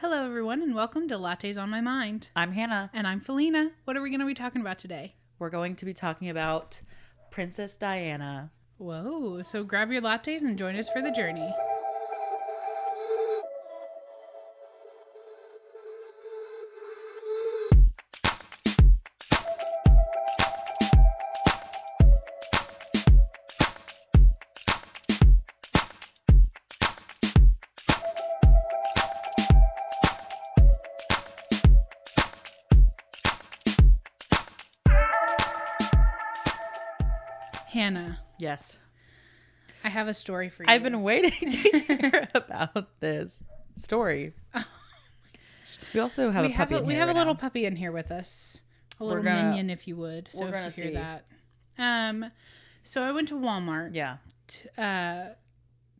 Hello, everyone, and welcome to Lattes on My Mind. I'm Hannah. And I'm Felina. What are we going to be talking about today? We're going to be talking about Princess Diana. Whoa, so grab your lattes and join us for the journey. Hannah. Yes. I have a story for you. I've been waiting to hear about this story. We also have a puppy in here. We have right a little now. puppy in here with us. A little minion, if you would. So if you hear that. So I went to Walmart. Yeah.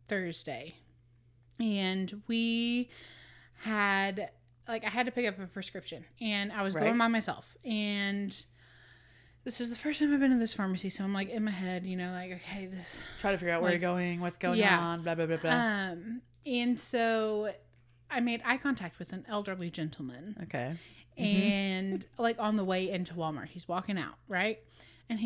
Thursday. And we had, I had to pick up a prescription. And I was going by myself. And this is the first time I've been to this pharmacy, so I'm in my head, okay. Try to figure out where you're going, what's going on, blah, blah, blah, blah. And so I made eye contact with an elderly gentleman. Okay. And on the way into Walmart, he's walking out, right? And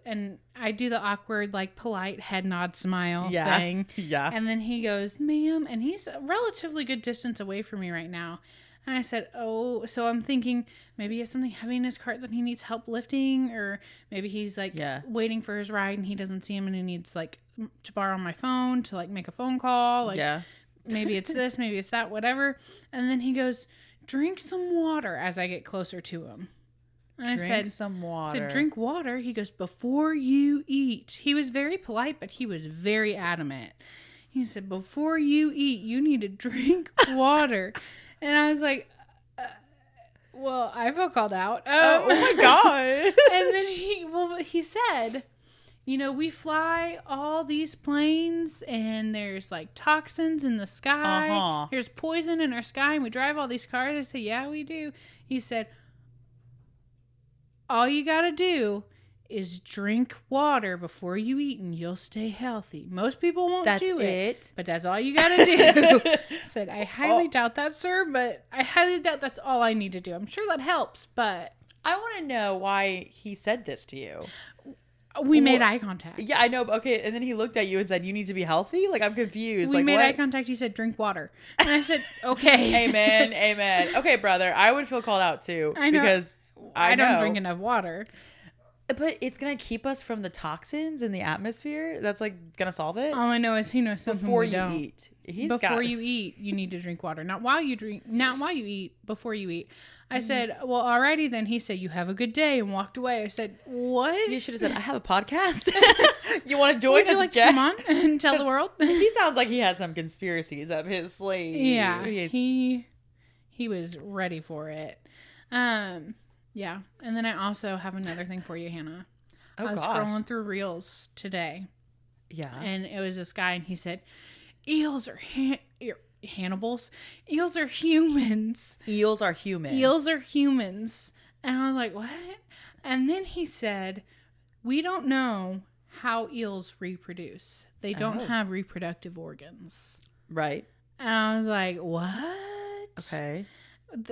and I do the awkward, polite head nod smile thing. Yeah. And then he goes, ma'am, and he's a relatively good distance away from me right now. And I said, oh, so I'm thinking maybe he has something heavy in his cart that he needs help lifting, or maybe he's waiting for his ride and he doesn't see him and he needs to borrow my phone to make a phone call. Maybe it's this, maybe it's that, whatever. And then he goes, drink some water as I get closer to him. And drink some water. I said, drink water. He goes, before you eat. He was very polite, but he was very adamant. He said, before you eat, you need to drink water. And I was like, well, I feel called out. Oh my God. And then he said, we fly all these planes and there's toxins in the sky. Uh-huh. There's poison in our sky and we drive all these cars. I said, yeah, we do. He said, all you got to do is drink water before you eat and you'll stay healthy. Most people won't do it. But that's all you got to do. Said, I highly doubt that, sir, but I highly doubt that's all I need to do. I'm sure that helps, but I want to know why he said this to you. We made eye contact. Yeah, I know. Okay, and then he looked at you and said, you need to be healthy? I'm confused. We made eye contact. He said, drink water. And I said, okay. Amen, amen. Okay, brother, I would feel called out too. I know. Because I don't drink enough water. But it's going to keep us from the toxins in the atmosphere? That's going to solve it? All I know is he knows something before we you don't. Eat. Before you eat, you need to drink water. Not while you eat, before you eat. I said, well, alrighty then. He said, you have a good day, and walked away. I said, what? You should have said, I have a podcast. You want to join us? Would you like to come on and tell the world? He sounds like he has some conspiracies up his sleeve. Yeah, he was ready for it. Yeah, and then I also have another thing for you, Hannah. Oh, I was scrolling through Reels today. Yeah. And it was this guy, and he said, eels are Hannibals. Eels are humans. Eels are humans. Eels are humans. And I was like, what? And then he said, we don't know how eels reproduce. They don't have reproductive organs. Right. And I was like, what? Okay.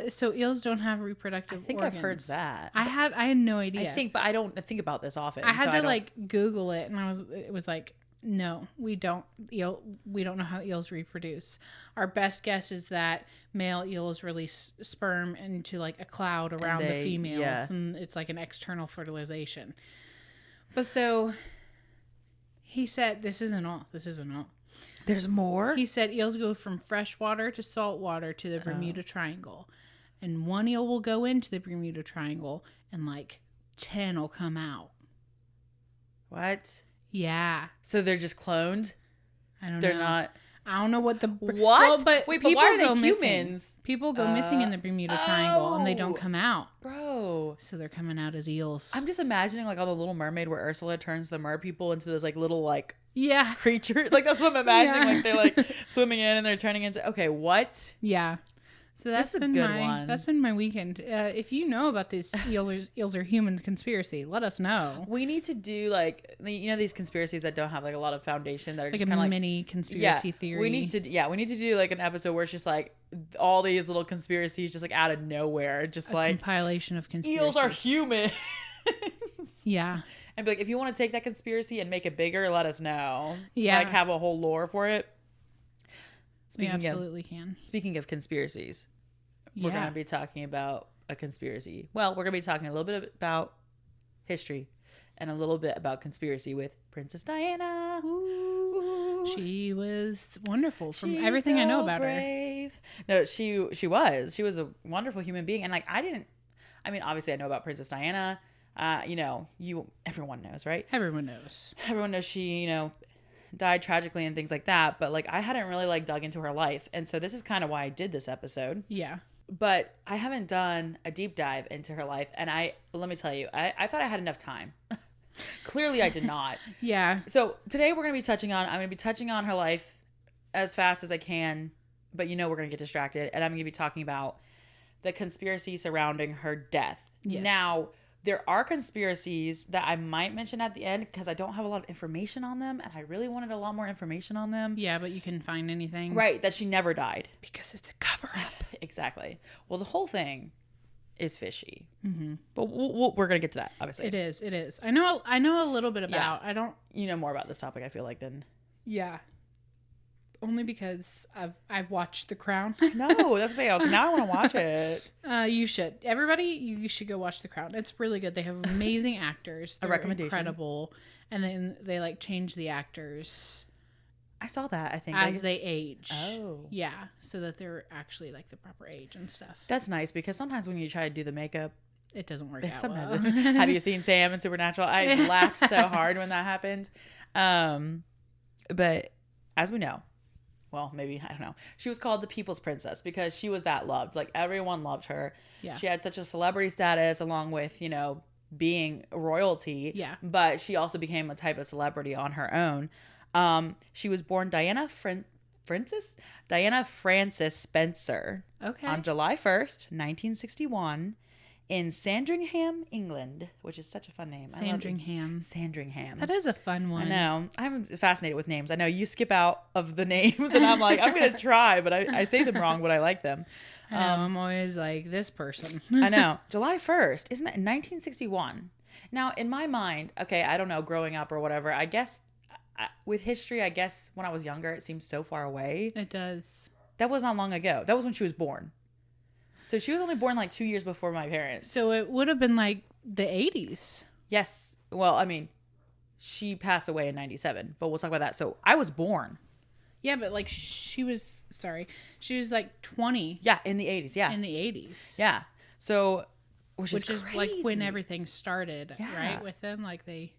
So eels don't have reproductive organs. I've heard that. I had no idea. But I don't think about this often. I had to Google it, and it was like, no, we don't know how eels reproduce. Our best guess is that male eels release sperm into a cloud around the females, and it's an external fertilization. But so he said, this isn't all. There's more? He said eels go from freshwater to saltwater to the Bermuda Triangle. And one eel will go into the Bermuda Triangle and 10 will come out. What? Yeah. So they're just cloned? I don't know. They're not. I don't know what the... What? Well, but wait, but why are they humans? Missing. People go missing in the Bermuda Triangle and they don't come out. Bro. So they're coming out as eels. I'm just imagining on The Little Mermaid where Ursula turns the mer people into those little yeah, creatures. That's what I'm imagining. They're swimming in and they're turning into... Okay, what? Yeah. So that's been my weekend. If you know about this eels are human conspiracy, let us know. We need to do like these conspiracies that don't have like a lot of foundation that are like just kind of mini conspiracy theory. We need to do like an episode where it's just like all these little conspiracies just like out of nowhere, just like compilation of conspiracies. Eels are human. Yeah. And be like, if you want to take that conspiracy and make it bigger, let us know. Yeah. Like have a whole lore for it. We absolutely can. Speaking of conspiracies, we're going to be talking about a conspiracy. Well, we're going to be talking a little bit about history and a little bit about conspiracy with Princess Diana. Ooh. She was wonderful from everything I know about her. No, she was. She was a wonderful human being. And like, obviously I know about Princess Diana. Everyone knows, right? Everyone knows she, died tragically and things like that, but like I hadn't really like dug into her life, and so this is kind of why I did this episode. Yeah, but I haven't done a deep dive into her life, and let me tell you, I thought I had enough time. Clearly I did not. Yeah, so today I'm going to be touching on her life as fast as I can, but we're going to get distracted, and I'm going to be talking about the conspiracy surrounding her death. Yes. Now there are conspiracies that I might mention at the end because I don't have a lot of information on them, and I really wanted a lot more information on them. Yeah, but you couldn't find anything. Right, that she never died. Because it's a cover-up. Exactly. Well, the whole thing is fishy. Mm-hmm. But we're going to get to that, obviously. It is. I know a little bit about. Yeah. I don't... You know more about this topic, I feel like, than... Yeah. Only because I've watched The Crown. No, that's the thing. Now I want to watch it. You should. Everybody, you should go watch The Crown. It's really good. They have amazing actors. They're a recommendation. Incredible. And then they like change the actors. I saw that, I think. As they age. Oh. Yeah. So that they're actually like the proper age and stuff. That's nice because sometimes when you try to do the makeup, it doesn't work out well. Have you seen Sam in Supernatural? I laughed so hard when that happened. But as we know, well, maybe, I don't know. She was called the People's Princess because she was that loved. Like, everyone loved her. Yeah. She had such a celebrity status along with, being royalty. Yeah. But she also became a type of celebrity on her own. She was born Diana Frances Spencer. Okay. On July 1st, 1961. In Sandringham, England, which is such a fun name. Sandringham. That is a fun one. I know. I'm fascinated with names. I know you skip out of the names, and I'm like, I'm going to try, but I say them wrong, but I like them. I know. I'm always like, this person. I know. July 1st. Isn't that 1961? Now, in my mind, okay, I don't know, growing up or whatever, I guess with history, I guess when I was younger, it seems so far away. It does. That was not long ago. That was when she was born. So she was only born like 2 years before my parents. So it would have been like the 80s. Yes. Well, I mean, she passed away in 97, but we'll talk about that. So I was born. Yeah, but like she was like 20. Yeah, in the 80s. Yeah. In the 80s. Yeah. So, which is like when everything started, right? With them, like they...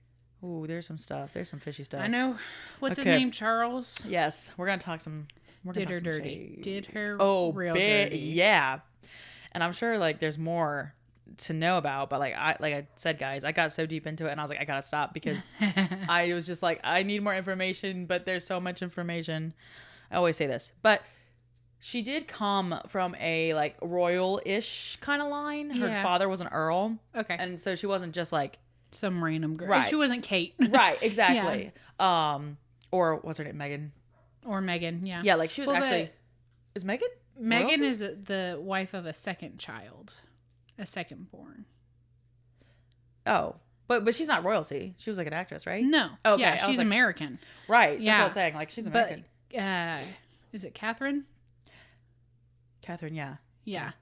Ooh, there's some stuff. There's some fishy stuff. I know. What's his name? Charles? Yes. We're going to talk some... Did her dirty. Did her real dirty. Yeah. And I'm sure like there's more to know about, but like I said, guys, I got so deep into it and I was like, I gotta stop because I was just like, I need more information, but there's so much information. I always say this, but she did come from a like royal-ish kind of line. Her father was an earl. Okay. And so she wasn't just like some random girl. Right. She wasn't Kate. Right. Exactly. Yeah. Or what's her name? Megan. Or Megan. Yeah. Yeah. Like she was is Megan? Megan is the wife of a second child, a second born. Oh, but she's not royalty. She was like an actress, right? No. Okay. Yeah, she's like, American. Right. Yeah. That's what I was saying. Like she's American. But is it Catherine? Catherine, yeah. Yeah.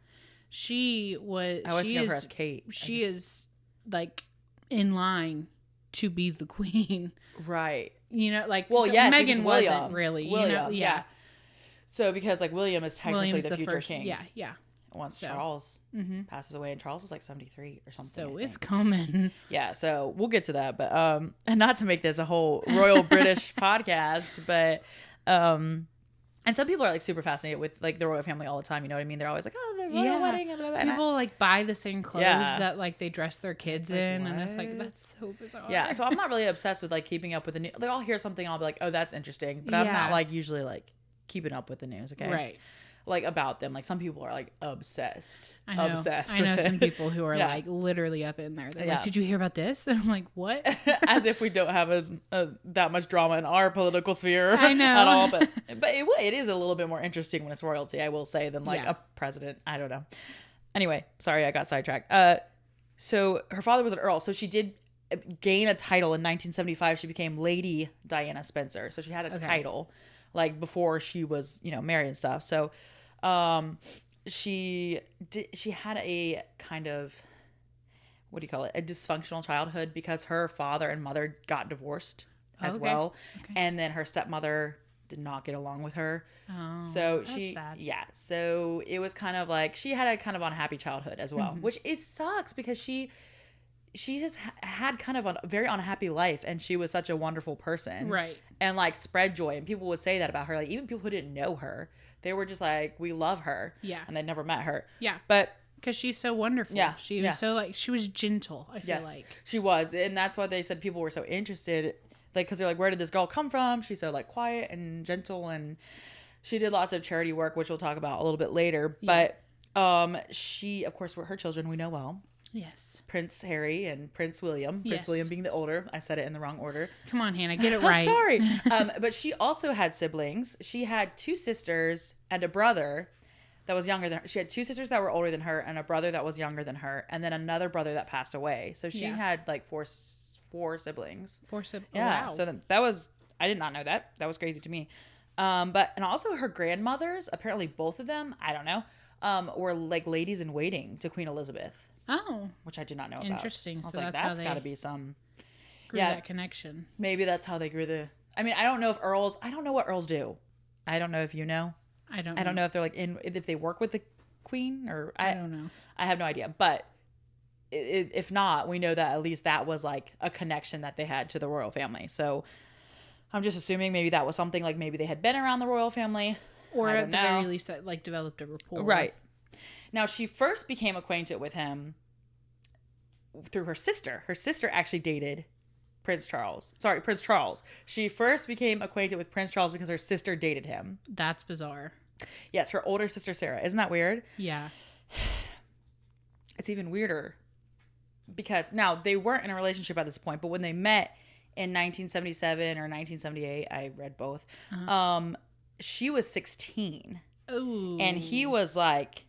She was. I always know her as Kate. She is like in line to be the queen. Right. Like yes, Megan wasn't really. William, yeah. So because like William is technically the future king. Yeah. Once Charles passes away, and Charles is like 73 or something. So it's coming. Yeah, so we'll get to that, but and not to make this a whole royal British podcast, but and some people are like super fascinated with like the royal family all the time. You know what I mean? They're always like, oh, the royal wedding. And blah, blah, blah. People like buy the same clothes that like they dress their kids in, and it's like that's so bizarre. Yeah, so I'm not really obsessed with like keeping up with the news. Like I'll hear something and I'll be like, oh, that's interesting, but I'm not like usually like keeping up with the news. Okay, right. like about them. Like some people are like obsessed. I know. Obsessed. I know some people who are like literally up in there. They're like, "Did you hear about this?" And I'm like, "What?" As if we don't have that much drama in our political sphere. I know. At all. But it is a little bit more interesting when it's royalty, I will say, than like a president. I don't know. Anyway, sorry, I got sidetracked. So her father was an earl. So she did gain a title in 1975. She became Lady Diana Spencer. So she had a title like before she was, married and stuff. So she had a kind of, what do you call it? A dysfunctional childhood because her father and mother got divorced as well. Okay. And then her stepmother did not get along with her. Oh, so that's sad. Yeah. So it was kind of like she had a kind of unhappy childhood as well, which it sucks because she has had kind of a very unhappy life and she was such a wonderful person. Right. And like spread joy. And people would say that about her. Like even people who didn't know her, they were just like, we love her. Yeah. And they'd never met her. Yeah. But because she's so wonderful. Yeah. She was so like, she was gentle, I feel like. She was. And that's why they said people were so interested. Like, because they're like, where did this girl come from? She's so like quiet and gentle. And she did lots of charity work, which we'll talk about a little bit later. Yeah. But she, of course, were her children we know well. Yes. Prince Harry and Prince William. Yes. Prince William being the older. I said it in the wrong order. Come on, Hannah, get it right. Sorry. But she also had siblings. She had 2 sisters and a brother that was younger than her. She had 2 sisters that were older than her and a brother that was younger than her, and then another brother that passed away. So she had like four siblings. 4 siblings. Yeah. Wow. So that was, I did not know that. That was crazy to me. And also her grandmothers, apparently both of them, I don't know, were like ladies in waiting to Queen Elizabeth. Oh. Which I did not know about. Interesting. I was like, that's got to be some... Grew that connection. Maybe that's how they grew I mean, I don't know what earls do. I don't know if you know. I don't know if they're like if they work with the queen or... I don't know. I have no idea. But if not, we know that at least that was like a connection that they had to the royal family. So I'm just assuming maybe that was something like maybe they had been around the royal family. Or at the very least that like developed a rapport. Right. Now, she first became acquainted with him through her sister. Her sister actually dated Prince Charles. Sorry, Prince Charles. She first became acquainted with Prince Charles because her sister dated him. That's bizarre. Yes, her older sister, Sarah. Isn't that weird? Yeah. It's even weirder because now they weren't in a relationship at this point, but when they met in 1977 or 1978, I read both, she was 16. Ooh. And he was like...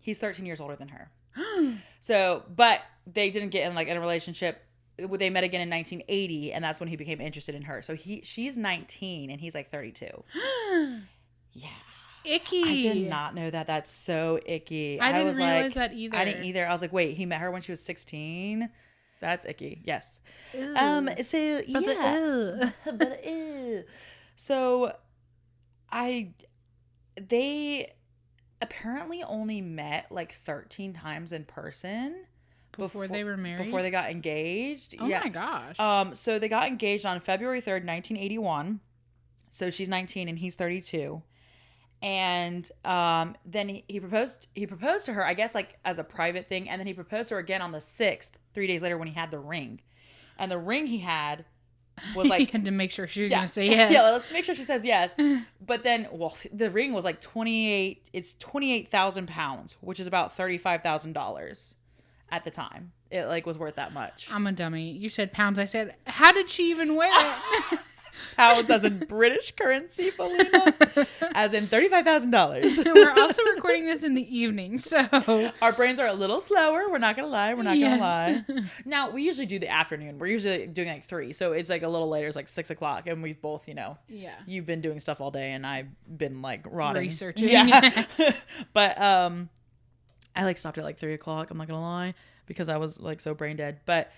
He's 13 years older than her. So, but they didn't get in like in a relationship. They met again in 1980, and that's when he became interested in her. So she's 19 and he's like 32. Yeah. Icky. I did not know that. That's so icky. I didn't realize that either. I didn't either. I was like, wait, he met her when she was 16? That's icky. Yes. Ew. So yeah. But ew. So they apparently only met like 13 times in person before they were married, before they got engaged. Oh my gosh. So they got engaged on February 3rd, 1981. So she's 19 and he's 32. And then he proposed to her, I guess like as a private thing, and then he proposed to her again on the 6th, 3 days later when he had the ring. And the ring he had was like... He had to make sure she was going to say yes. Yeah, let's make sure she says yes. But then, well, the ring was like 28,000 pounds, which is about $35,000 at the time. It like was worth that much. I'm a dummy. You said pounds. I said, how did she even wear it? Pounds as in British currency, Felina. As in $35,000. We're also recording this in the evening, so our brains are a little slower. We're not gonna lie. Gonna lie. Now we usually do the afternoon. We're usually doing like 3, so it's like a little later. It's like 6 o'clock, and we've both, you've been doing stuff all day, and I've been like rotting, researching. Yeah, but I like stopped at like 3 o'clock. I'm not gonna lie because I was like so brain dead. But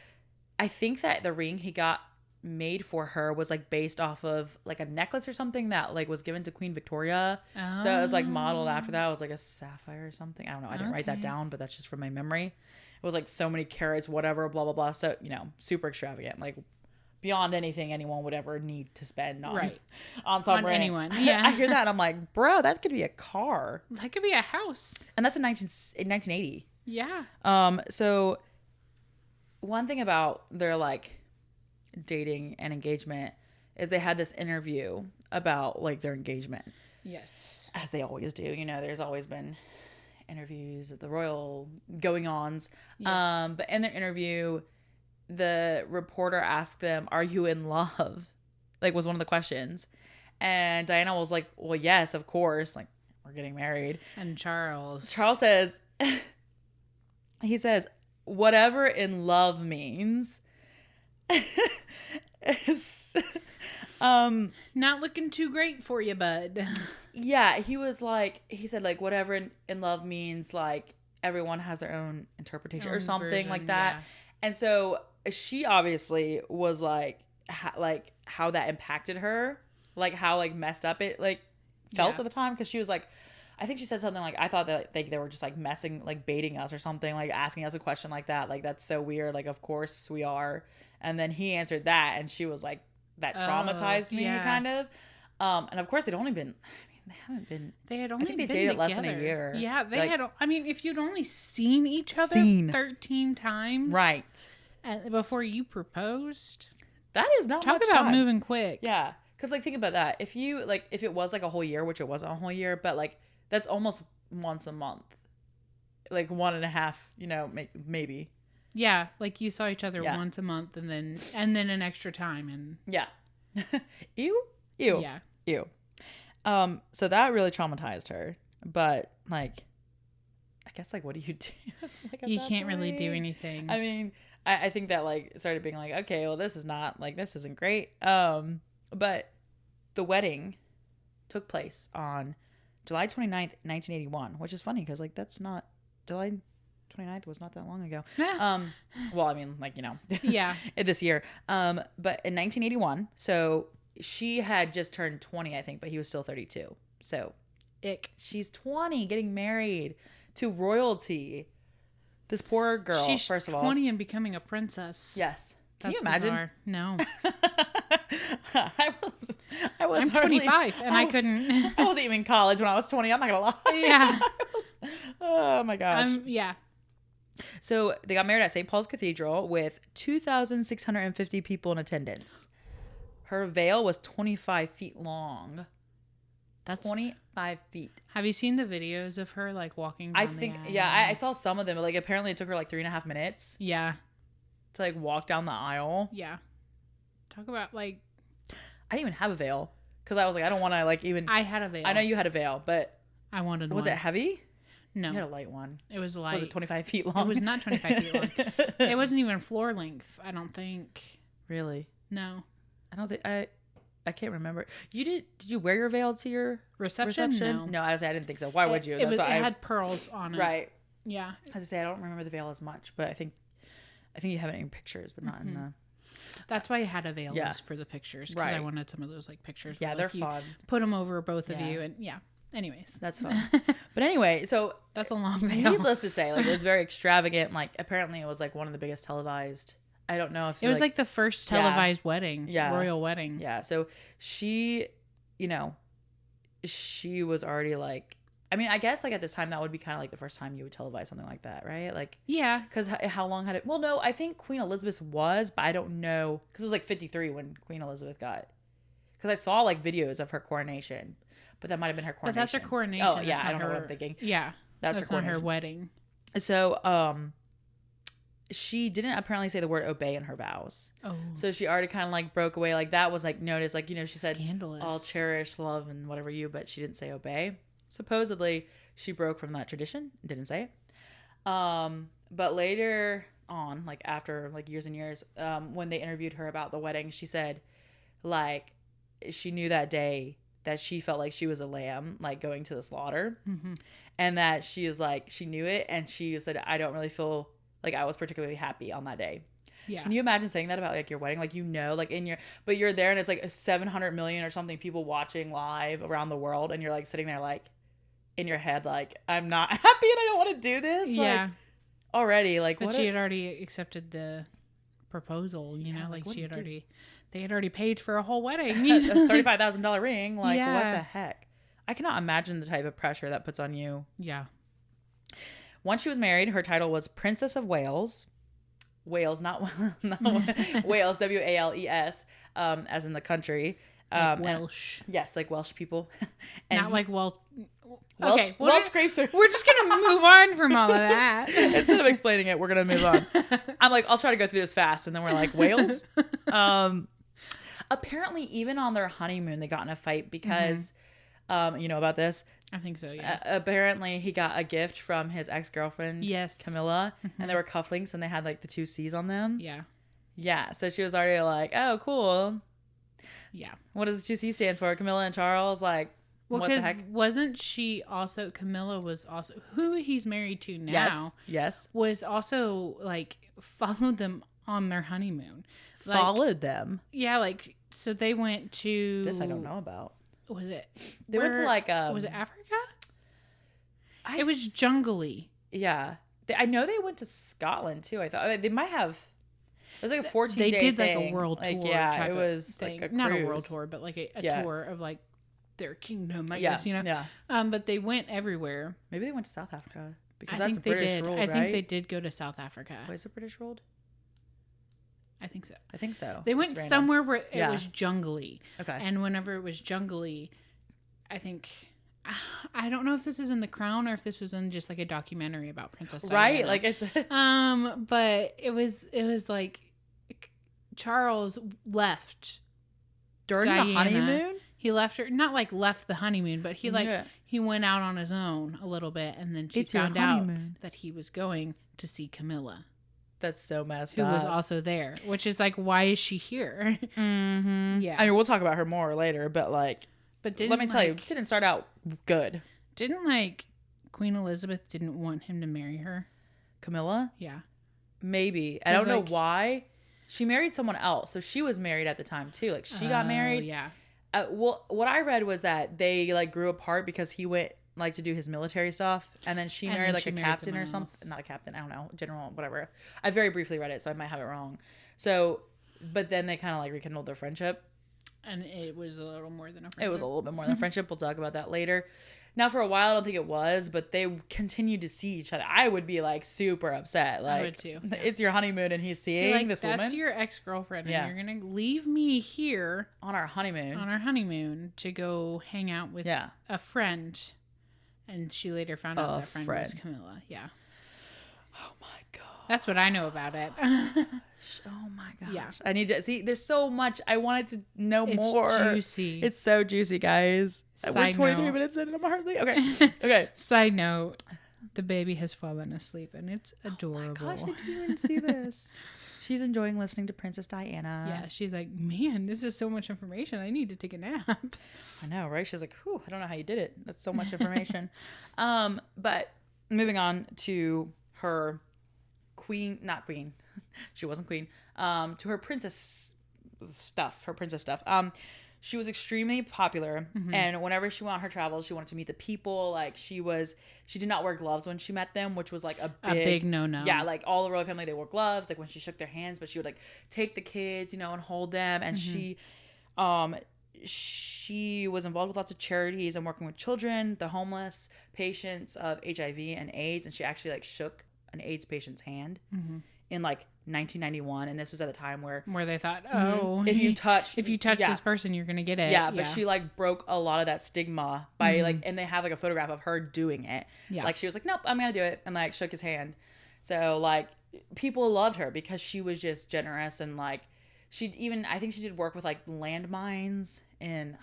I think that the ring he got made for her was like based off of like a necklace or something that like was given to Queen Victoria. Oh. So it was like modeled after that. It was like a sapphire or something. I don't know. I didn't write that down, but that's just from my memory. It was like so many carats, whatever, blah, blah, blah. So, super extravagant. Like beyond anything anyone would ever need to spend on, on some ring. Anyone. Yeah. I hear that and I'm like, bro, that could be a car. That could be a house. And that's in 1980. Yeah. So one thing about their like dating and engagement is they had this interview about like their engagement. Yes. As they always do. You know, there's always been interviews at the royal going-ons. Yes. But in their interview, the reporter asked them, "Are you in love?" Like, was one of the questions. And Diana was like, "Well, yes, of course. Like, we're getting married." And Charles says, he says, "Whatever in love means." is, not looking too great for you, bud. Yeah, he said, like, whatever in love means, like, everyone has their own interpretation or something version, like that. Yeah. And so she obviously was like, how that impacted her, like how like messed up it like felt at the time, because she was like, I think she said something like, "I thought that they were just like messing, like baiting us or something, like asking us a question like that, like that's so weird, like of course we are." And then he answered that, and she was like, that traumatized me kind of. And of course they'd only been, they haven't been. They had only. I think they dated less than a year. Yeah, they like, had. I mean, if you'd only seen each other 13 times, right, before you proposed, that is not talk much about time. moving quick. Yeah, because like think about that. If you like, if it was like a whole year, which it wasn't a whole year, but like that's almost once a month, like 1.5. You know, maybe. Yeah, like you saw each other once a month, and then an extra time, and yeah. Ew. Yeah. Ew. So that really traumatized her. But like, I guess like, what do you do? Like, you can't really do anything. I mean, I think that like started being like, okay, well, this isn't great. But the wedding took place on July 29th, 1981, which is funny because like that's not July 29th was not that long ago. Well, I mean, like, you know, yeah, this year. But in 1981, so she had just turned 20, I think, but he was still 32. So she's 20 getting married to royalty. This poor girl, she's first of all. 20 and becoming a princess. Yes. Can you imagine? Bizarre. No. I'm 25 and I couldn't. I wasn't even in college when I was 20. I'm not going to lie. Yeah. Oh my gosh. Yeah. So they got married at St. Paul's Cathedral with 2,650 people in attendance. Her veil was 25 feet long. That's 25 feet. Have you seen the videos of her like walking down the aisle? Yeah, I saw some of them. Like apparently it took her like 3.5 minutes. Yeah. To like walk down the aisle. Yeah. Talk about like. I didn't even have a veil because I was like, I don't want to like even. I had a veil. I know you had a veil, but. I wanted one. Was it heavy? No. You had a light one. It was light. Was it 25 feet long? It was not 25 feet long. It wasn't even floor length, I don't think. Really? No. I don't think I can't remember. Did you wear your veil to your reception? No, I didn't think so. Why would you? It had pearls on it. Right. Yeah. I was to say I don't remember the veil as much, but I think you have it in pictures, but not in the. That's why I had a veil for the pictures, because I wanted some of those like pictures. Yeah, they're fun. Put them over both of you, and anyways, that's fun. But anyway, so that's a long veil. Needless to say, like it was very extravagant. Like apparently it was like one of the biggest televised. I don't know if it was like the first televised wedding, royal wedding. Yeah. So she, she was already like, I mean, I guess like at this time that would be kind of like the first time you would televise something like that, right? Like, yeah. Because how long had it? Well, no, I think Queen Elizabeth was, but I don't know because it was like 53 when Queen Elizabeth got. Because I saw like videos of her coronation, but that might have been her coronation. But that's her coronation. Oh yeah, I don't know what I'm thinking. Yeah, that's her coronation. Not her wedding. So, she didn't apparently say the word obey in her vows. Oh. So she already kind of like broke away. Like that was like noticed. Like, she said, scandalous. I'll cherish, love, and whatever you, but she didn't say obey. Supposedly she broke from that tradition. Didn't say it. But later on, like after like years and years, when they interviewed her about the wedding, she said like she knew that day that she felt like she was a lamb, like going to the slaughter. Mm-hmm. And that she was like, she knew it. And she said, I don't really feel like I was particularly happy on that day. Yeah. Can you imagine saying that about like your wedding? Like, like but you're there and it's like 700 million or something people watching live around the world. And you're like sitting there like in your head, like, I'm not happy and I don't want to do this. Yeah. Like, already. Like, but she had already accepted the proposal, like she had already, they had already paid for a whole wedding. A $35,000 ring. Like, what the heck? I cannot imagine the type of pressure that puts on you. Yeah. Once she was married, her title was Princess of Wales. Wales, not Wales, Wales, Wales, as in the country. Welsh. Yes, like Welsh people. And not like Welsh. Okay, Okay, Welsh grapes are. We're just gonna move on from all of that. Instead of explaining it, we're gonna move on. I'm like, I'll try to go through this fast, and then we're like, Wales. Apparently, even on their honeymoon, they got in a fight because, you know about this? I think so. Yeah. Apparently, he got a gift from his ex-girlfriend, yes, Camilla, and they were cufflinks, and they had like the 2 C's on them. Yeah. Yeah. So she was already like, oh, cool. Yeah. What does the 2 C stands for? Camilla and Charles, like. Well, because wasn't she also, Camilla was also, who he's married to now. Yes. Was also, like, followed them on their honeymoon. Like, followed them? Yeah, like, so they went to. This I don't know about. Was it? They went to, like, was it Africa? It was jungly. Yeah. I know they went to Scotland, too. I thought. They might have. It was like a 14-day thing. They did, like, a world tour. Yeah, it was thing. Like a not a world tour, but, like, a tour of, like, their kingdom, I guess, you know? Yeah. But they went everywhere. Maybe they went to South Africa. Because that's British ruled, right? I think they did go to South Africa. Wait, is it British ruled? I think so. I think so. They went somewhere where it was jungly. Okay. And whenever it was jungly, I think... I don't know if this is in The Crown or if this was in just, like, a documentary about Princess Diana. Right? Like, it's... but it was like... Charles left during Diana. The honeymoon? He left her, not like left the honeymoon, but he he went out on his own a little bit, and then she found out that he was going to see Camilla. That's so messed up. Who up. was also there, which is like, why is she here? Mm-hmm. Yeah. I mean, we'll talk about her more later, but like, let me tell you, it didn't start out good. Didn't like Queen Elizabeth didn't want him to marry her? Camilla? Yeah. Maybe. I don't know why. She married someone else, so she was married at the time too. Like she got married. Yeah. Well, what I read was that they like grew apart because he went like to do his military stuff, and then she married like a captain or something. Not a captain, I don't know, general, whatever. I very briefly read it, so I might have it wrong. So, but then they kind of like rekindled their friendship, and it was a little more than a friendship. It was a little bit more than a friendship. We'll talk about that later. Now, for a while, I don't think it was, but they continued to see each other. I would be like super upset. Like, I would too. Yeah. It's your honeymoon, and he's seeing this woman. That's your ex-girlfriend, and you're gonna leave me here on our honeymoon to go hang out with a friend. And she later found out that friend was Camilla. Yeah. Oh my god. That's what I know about it. Oh my gosh. Yeah. I need to see. There's so much. I wanted to know more. It's juicy. It's so juicy, guys. We're 23 minutes in and I'm hardly. Okay. Okay. Side note. The baby has fallen asleep and it's adorable. Oh my gosh, I didn't even see this. She's enjoying listening to Princess Diana. Yeah. She's like, man, this is so much information. I need to take a nap. I know, right? She's like, whew, I don't know how you did it. That's so much information. But moving on to her not queen. She wasn't queen. To her princess stuff. She was extremely popular, and whenever she went on her travels, she wanted to meet the people. Like she did not wear gloves when she met them, which was like a big no-no. Yeah, like all the royal family, they wore gloves. Like when she shook their hands, but she would like take the kids, and hold them. And she was involved with lots of charities and working with children, the homeless, patients of HIV and AIDS, and she actually like shook an AIDS patient's hand in like 1991, and this was at the time where they thought, if you touch this person, you're gonna get it. Yeah, but she like broke a lot of that stigma by like, and they have like a photograph of her doing it. Yeah, like she was like, nope, I'm gonna do it, and like shook his hand. So like people loved her because she was just generous, and like I think she did work with like landmines in,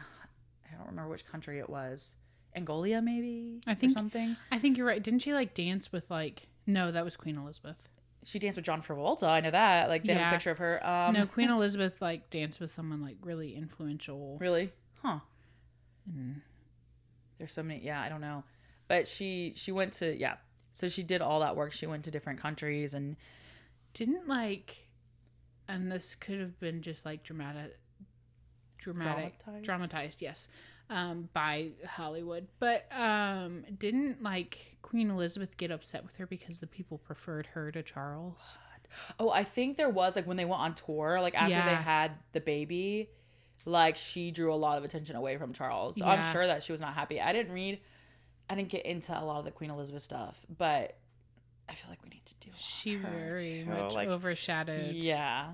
I don't remember which country it was, Angola maybe, or something. I think you're right. Didn't she like dance with like? No, that was Queen Elizabeth. She danced with John Travolta. I know that. Like they have a picture of her. No, Queen Elizabeth like danced with someone like really influential. Really? Huh. There's so many. Yeah, I don't know. But she went to So she did all that work. She went to different countries and didn't like. And this could have been just like dramatized. Yes. By Hollywood, but didn't like Queen Elizabeth get upset with her because the people preferred her to Charles? What? Oh, I think there was like when they went on tour, like after they had the baby, like she drew a lot of attention away from Charles. So I'm sure that she was not happy. I didn't get into a lot of the Queen Elizabeth stuff, but I feel like we need to do. She very much like, overshadowed. Yeah.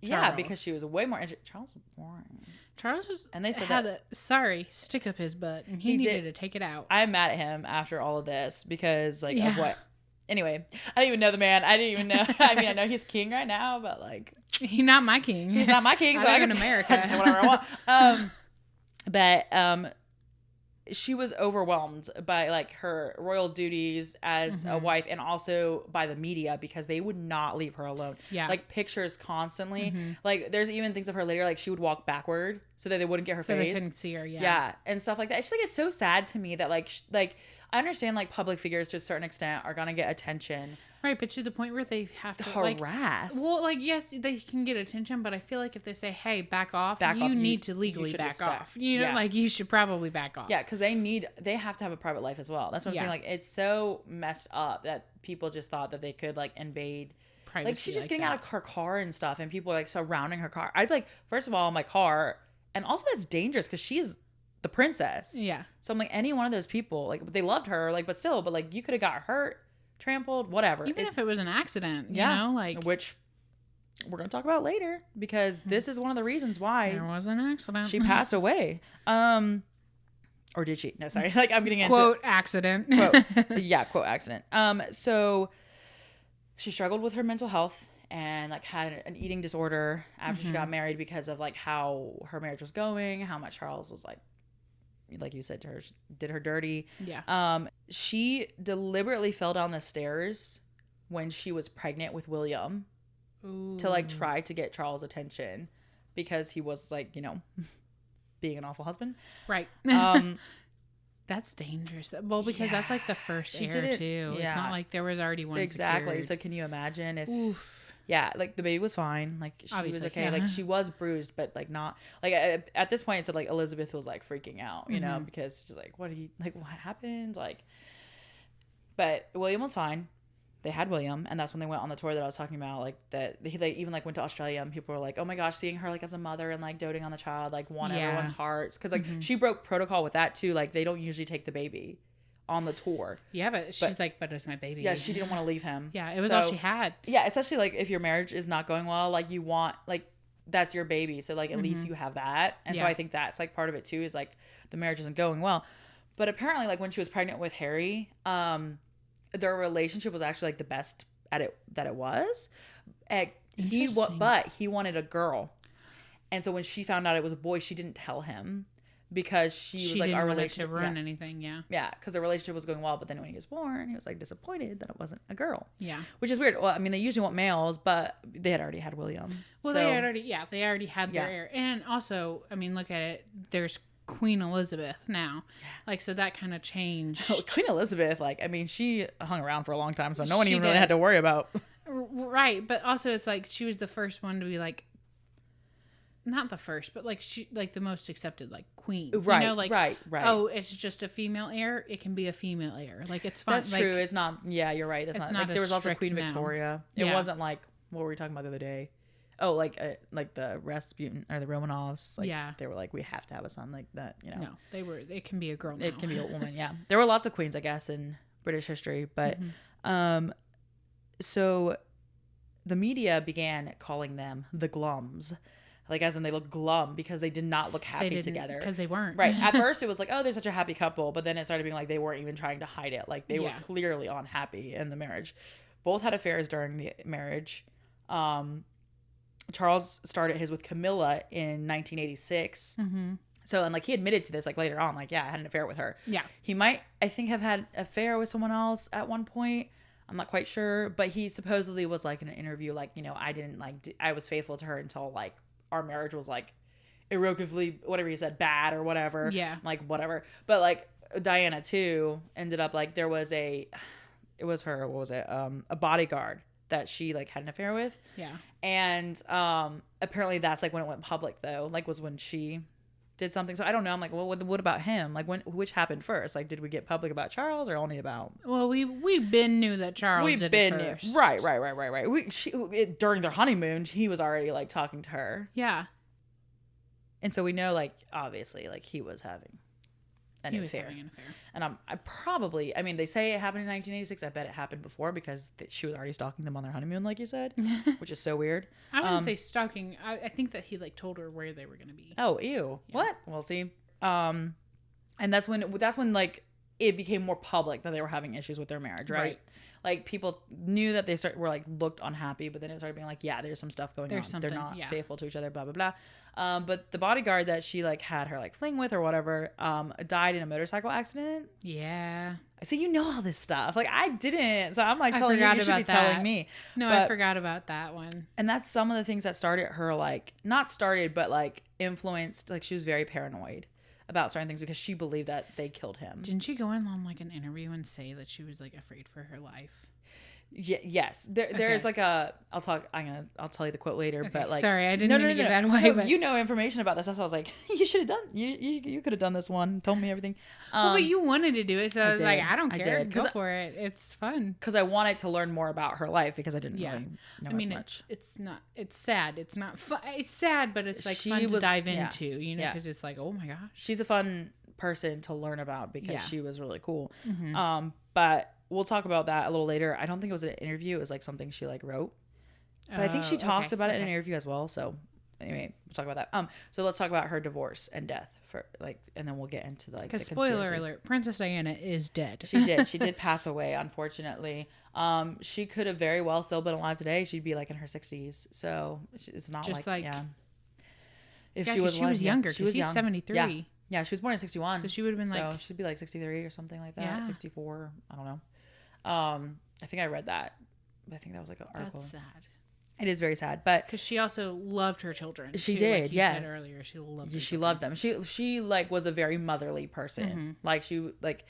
Yeah, because she was way more Charles was boring. Charles was, and they said stick up his butt, and he needed to take it out. I'm mad at him after all of this because of what. Anyway, I didn't even know the man. I didn't even know. I mean, I know he's king right now, but like, he's not my king. He's not my king. So I live in America. I can say whatever I want. But she was overwhelmed by like her royal duties as a wife, and also by the media because they would not leave her alone. Yeah, like pictures constantly. Like there's even things of her later, like she would walk backward so that they wouldn't get her face. They couldn't see her. Yeah, and stuff like that. It's just like it's so sad to me that like I understand like public figures to a certain extent are gonna get attention. Right, but to the point where they have to harass. Yes, they can get attention, but I feel like if they say, "Hey, back off," you need to legally back off. You know, like you should probably back off. Yeah, because they have to have a private life as well. That's what I'm saying. Like it's so messed up that people just thought that they could like invade. Privacy like she's just getting out of her car and stuff, and people are like surrounding her car. I'd be like, first of all, my car, and also that's dangerous because she is the princess. Yeah. So I'm like, any one of those people, like they loved her, like, but still, but like you could have got hurt, trampled, whatever. Even if it was an accident, you know, like which we're gonna talk about later because this is one of the reasons why there was an accident. She passed away. Or did she? No, sorry. Like I'm getting into quote accident. Quote accident. So she struggled with her mental health and like had an eating disorder after she got married because of like how her marriage was going, how much Charles was like you said to her, did her dirty. Yeah. She deliberately fell down the stairs when she was pregnant with William. Ooh. To like try to get Charles' attention because he was like, you know, being an awful husband. Right. That's dangerous. Well, because that's like the first heir too. Yeah. It's not like there was already one exactly. secured. So can you imagine if yeah, like the baby was fine. Like she was okay. Yeah. Like she was bruised, but like not like at this point it said like Elizabeth was like freaking out, you know, because she's like, what happened? Like, but William was fine. They had William, and that's when they went on the tour that I was talking about. Like that they even like went to Australia, and people were like, oh my gosh, seeing her like as a mother and like doting on the child like won everyone's hearts because like she broke protocol with that too. Like they don't usually take the baby on the tour. Yeah, but she's like, but it's my baby. Yeah, she didn't want to leave him. Yeah, it was all she had. Yeah, especially like if your marriage is not going well, like you want like that's your baby, so like at least you have that. And so I think that's like part of it too is like the marriage isn't going well. But apparently like when she was pregnant with Harry, their relationship was actually like the best at it that it was. But he wanted a girl, and so when she found out it was a boy, she didn't tell him. Because she was like our relationship to ruin anything, yeah, because the relationship was going well, but then when he was born, he was like disappointed that it wasn't a girl, which is weird. Well, I mean, they usually want males, but they had already had William. Well, they already had their heir, and also, I mean, look at it. There's Queen Elizabeth now, like so that kind of changed. Queen Elizabeth, like I mean, she hung around for a long time, so no one even really had to worry about. Right, but also it's like she was the first one to be like. Not the first, but like she, like the most accepted, like queen. Right, you know, like, right. Oh, it's just a female heir. It can be a female heir. Like it's fine. That's true. It's not. Yeah, you're right. That's not. Like, there was also Queen Victoria. It wasn't like what were we talking about the other day? Oh, like the Rasputin or the Romanovs. Like, they were like we have to have a son like that. You know. No, they were. It can be a girl now. It can be a woman. Yeah, there were lots of queens, I guess, in British history, but so the media began calling them the Glums. Like, as in they look glum because they did not look happy together. Because they weren't. Right. At first, it was like, oh, they're such a happy couple. But then it started being like they weren't even trying to hide it. Like, they were clearly unhappy in the marriage. Both had affairs during the marriage. Charles started his with Camilla in 1986. Mm-hmm. So, and, like, he admitted to this, like, later on. Like, yeah, I had an affair with her. Yeah. He might, I think, have had an affair with someone else at one point. I'm not quite sure. But he supposedly was, like, in an interview, like, you know, I didn't, like, I was faithful to her until, like, our marriage was like irrevocably, whatever he said, bad or whatever. Yeah. Like whatever. But like Diana too ended up like there was a bodyguard that she like had an affair with. Yeah. And apparently that's like when it went public though, like was when she did something. So I don't know. I'm like, well, what about him? Like which happened first? Like, did we get public about Charles or only about? Well, we been knew that Charles did it first. Right. During their honeymoon, he was already like talking to her. Yeah. And so we know, like, obviously, like he was having an affair. Having an affair. And I mean, they say it happened in 1986. I bet it happened before because she was already stalking them on their honeymoon, like you said, which is so weird. I wouldn't say stalking. I think that he like told her where they were going to be. Oh, ew. Yeah. What? We'll see. And that's when like it became more public that they were having issues with their marriage, right? Like people knew that they were like looked unhappy, but then it started being like, yeah, there's some stuff going on. They're not faithful to each other, blah, blah, blah. But the bodyguard that she like had her like fling with or whatever, died in a motorcycle accident. Yeah. So you know all this stuff. Like I didn't. So I'm like telling you should be telling me. No, I forgot about that one. And that's some of the things that started her like, not started, but like influenced, like she was very paranoid about certain things because she believed that they killed him. Didn't she go in on like an interview and say that she was like afraid for her life? Yes. There's like I'll tell you the quote later, but like sorry, I didn't mean to give that away. But you know information about this. That's why I was like, you should have done you could have done this one, told me everything. Well, but you wanted to do it, so I was like, I don't care. Go for it. It's fun. Because I wanted to learn more about her life because I didn't really know as much. It's sad. It's not fun. It's sad, but it's like fun to dive into, you know, because it's like, oh my gosh. She's a fun person to learn about because she was really cool. Mm-hmm. But we'll talk about that a little later. I don't think it was an interview. It was like something she like wrote. But I think she talked about it in an interview as well. So anyway, we'll talk about that. So let's talk about her divorce and death for like, and then we'll get into like the conspiracy. Spoiler alert, Princess Diana is dead. She did pass away, unfortunately. She could have very well still been alive today. She'd be like in her 60s. So it's not just like if she was younger. She's young. 73. Yeah, she was born in 61. So she would have been like... So she'd be like 63 or something like that. Yeah. 64. I don't know. I think I read that. I think that was like an article. That's sad. It is very sad, but... Because she also loved her children. She did, like you yes. said earlier, she loved She loved them. She like was a very motherly person. Mm-hmm. Like she... Like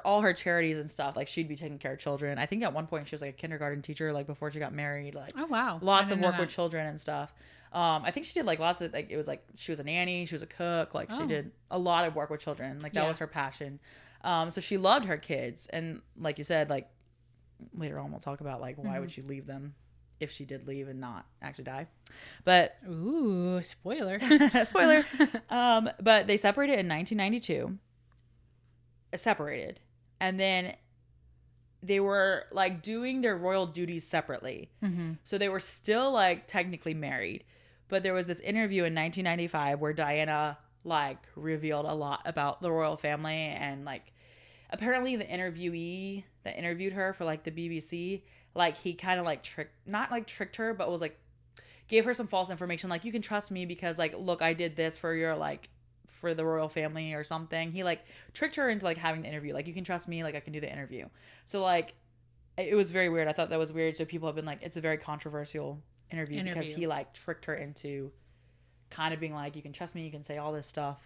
all her charities and stuff, like she'd be taking care of children. I think at one point she was like a kindergarten teacher, like before she got married. Like, oh, wow. Lots of work with children and stuff. I think she did like lots of like it was like she was a nanny, she was a cook, like she did a lot of work with children. Like that was her passion. So she loved her kids, and like you said, like later on we'll talk about like why would she leave them if she did leave and not actually die. But ooh, spoiler. Spoiler. But they separated in 1992. Separated. And then they were like doing their royal duties separately. Mm-hmm. So they were still like technically married. But there was this interview in 1995 where Diana like revealed a lot about the royal family, and like apparently the interviewee that interviewed her for like the BBC, like he kind of like tricked her, but was like gave her some false information, like you can trust me because like look, I did this for your like for the royal family or something. He like tricked her into like having the interview, like you can trust me, like I can do the interview. So like it was very weird. I thought that was weird. So people have been like, it's a very controversial interview because he like tricked her into kind of being like, you can trust me, you can say all this stuff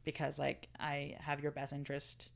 because like I have your best interest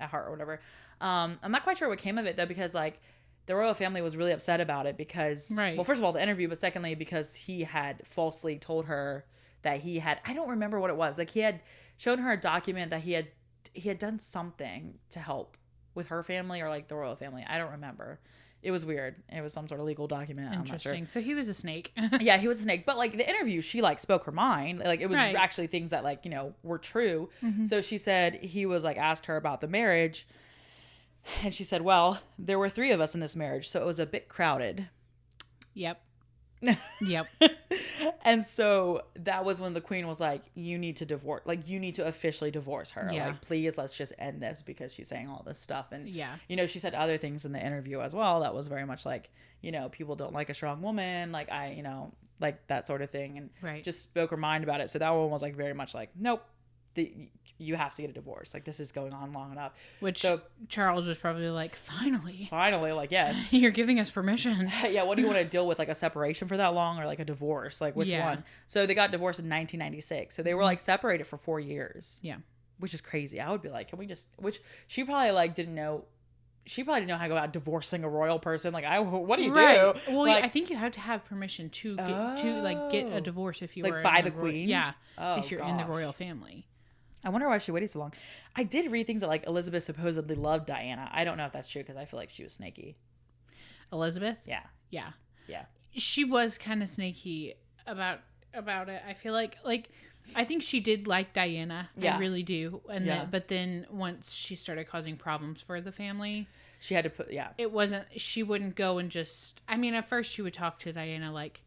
at heart or whatever. I'm not quite sure what came of it though, because like the royal family was really upset about it because well, first of all the interview, but secondly because he had falsely told her that he had, I don't remember what it was, like he had shown her a document that he had done something to help with her family or like the royal family. I don't remember. It was weird. It was some sort of legal document. Interesting. I'm not sure. So he was a snake. Yeah, he was a snake. But like the interview, she like spoke her mind. Like it was actually things that like, you know, were true. Mm-hmm. So she said he was like asked her about the marriage. And she said, well, there were 3 of us in this marriage. So it was a bit crowded. Yep. Yep. And so that was when the queen was like, you need to divorce, like you need to officially divorce her. Yeah. Like, please, let's just end this because she's saying all this stuff. And, you know, she said other things in the interview as well. That was very much like, you know, people don't like a strong woman. Like you know, like that sort of thing. And just spoke her mind about it. So that one was like very much like, nope, you have to get a divorce. Like this is going on long enough. Which Charles was probably like, finally, like, yes, you're giving us permission. Yeah. What do you want to deal with? Like a separation for that long or like a divorce? Like which one? So they got divorced in 1996. So they were like separated for 4 years. Yeah. Which is crazy. I would be like, can we just, which she probably like didn't know. She probably didn't know how to go about divorcing a royal person. Like, what do you do? Well, like, I think you have to have permission to get a divorce if you were by the queen. Yeah. If you're in the royal family. I wonder why she waited so long. I did read things that like Elizabeth supposedly loved Diana. I don't know if that's true because I feel like she was snaky. Elizabeth? Yeah. She was kind of snaky about it. I feel like I think she did like Diana. Yeah. I really do. And but then once she started causing problems for the family, she had to put, it wasn't, she wouldn't go and just, I mean, at first she would talk to Diana, like,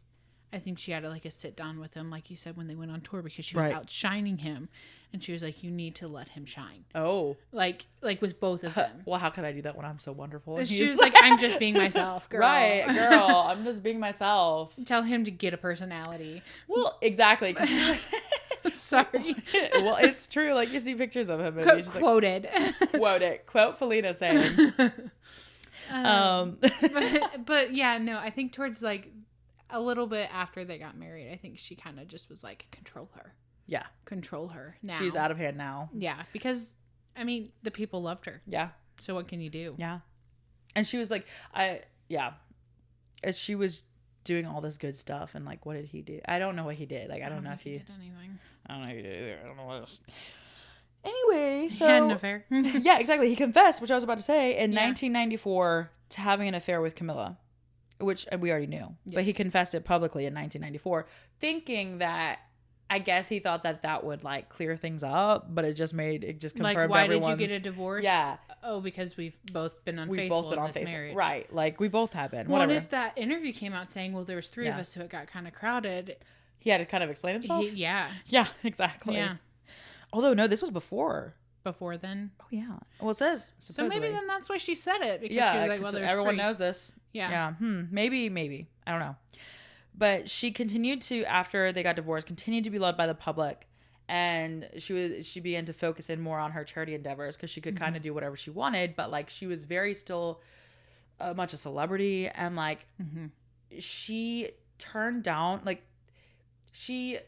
I think she had like a sit down with him, like you said, when they went on tour, because she was outshining him. And she was like, you need to let him shine. Oh. Like with both of them. Well, how can I do that when I'm so wonderful? And she was like, I'm just being myself, girl. Right, girl. I'm just being myself. Tell him to get a personality. Well, exactly. Sorry. Well, it's true. Like, you see pictures of him. And Quoted. Like, Quote Felina saying. But yeah, no, I think towards like a little bit after they got married, I think she kind of just was like, control her. Yeah. Control her now. She's out of hand now. Yeah. Because, I mean, the people loved her. Yeah. So what can you do? Yeah. And she was like, And she was doing all this good stuff. And like, what did he do? I don't know what he did. Like, I don't know if he did anything. I don't know if he did either. I don't know what else. Anyway, so. He had an affair. Yeah, exactly. He confessed, which I was about to say, in 1994 to having an affair with Camilla, which we already knew. Yes. But he confessed it publicly in 1994, thinking that, I guess he thought that would like clear things up, but it just confirmed like, why did you get a divorce? Yeah. Oh, because we've both been unfaithful in this marriage. Right. Like, we both have been. Well, whatever. And if that interview came out saying, well, there was 3 of us, so it got kind of crowded. He had to kind of explain himself? Yeah, exactly. Yeah. Although, no, this was before. Before then? Oh, yeah. Well, it says, supposedly. So maybe then that's why she said it. Because she was like, well, there's everyone 3. knows this. Yeah. Maybe. I don't know. But she continued to, after they got divorced, continued to be loved by the public. And she began to focus in more on her charity endeavors because she could kind of do whatever she wanted. But, like, she was very still much a celebrity. And, like, she turned down, like, she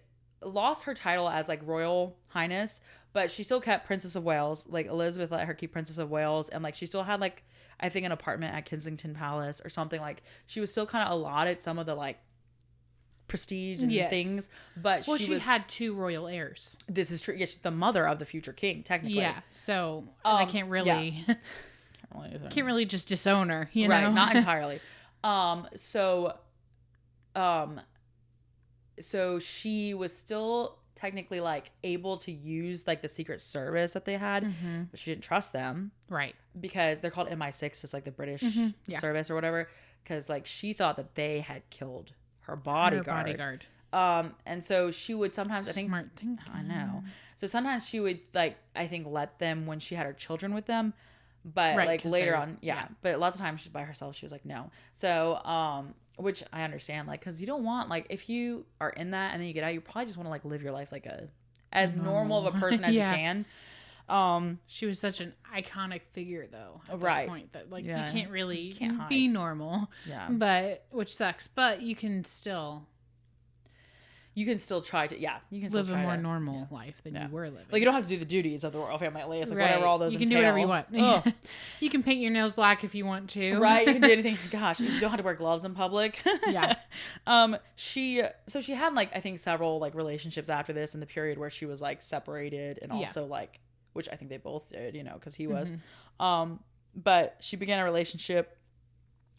lost her title as, like, Royal Highness. But she still kept Princess of Wales. Like, Elizabeth let her keep Princess of Wales. And, like, she still had, like, I think an apartment at Kensington Palace or something. Like, she was still kind of allotted some of the, like, prestige and things. But she had 2 royal heirs. This is true. Yeah, she's the mother of the future king, technically. Yeah, so I can't really... can't really just disown her, you know? Right, not entirely. So she was still technically like able to use like the Secret Service that they had, but she didn't trust them, right? Because they're called MI6, it's like the British service or whatever. Because like she thought that they had killed her bodyguard. And so she would sometimes, I think, smart thing. I know. So sometimes she would like, I think, let them when she had her children with them, but like later on, But lots of times she's by herself. She was like, no. So which I understand, like, because you don't want, like, if you are in that and then you get out, you probably just want to, like, live your life, like, as normal of a person as you can. She was such an iconic figure, though, at this point, that, like, you can't hide. be normal. Yeah. But, which sucks, but you can still try to, you can live a more normal life than you were living. Like, you don't have to do the duties of the royal family, at least, like, whatever all those you can do whatever you want. You can paint your nails black if you want to. Right, you can do anything. Gosh, you don't have to wear gloves in public. Yeah. She had, like, I think several, like, relationships after this in the period where she was, like, separated and also, like, which I think they both did, you know, because he was. But she began a relationship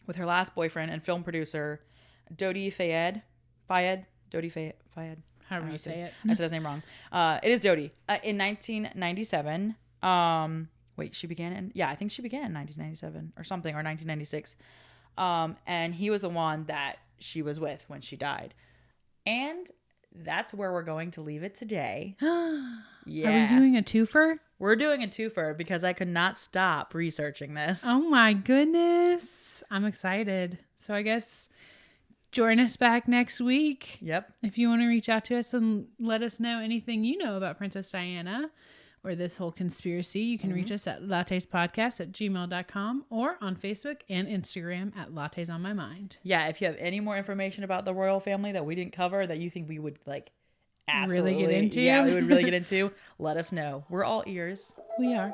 with her last boyfriend and film producer, Dodi Fayed. Dodi Fayed. However you say it. I said his name wrong. It is Dodi. In 1997. Wait, she began in... Yeah, I think she began in 1997 or something, or 1996. And he was the one that she was with when she died. And that's where we're going to leave it today. Yeah. Are we doing a twofer? We're doing a twofer because I could not stop researching this. Oh my goodness. I'm excited. So I guess... join us back next week. Yep. If you want to reach out to us and let us know anything you know about Princess Diana or this whole conspiracy, you can reach us at lattespodcast@gmail.com or on Facebook and Instagram at Lattes on My Mind. Yeah, if you have any more information about the royal family that we didn't cover that you think we would like absolutely really get into, we would really get into, let us know. We're all ears. We are.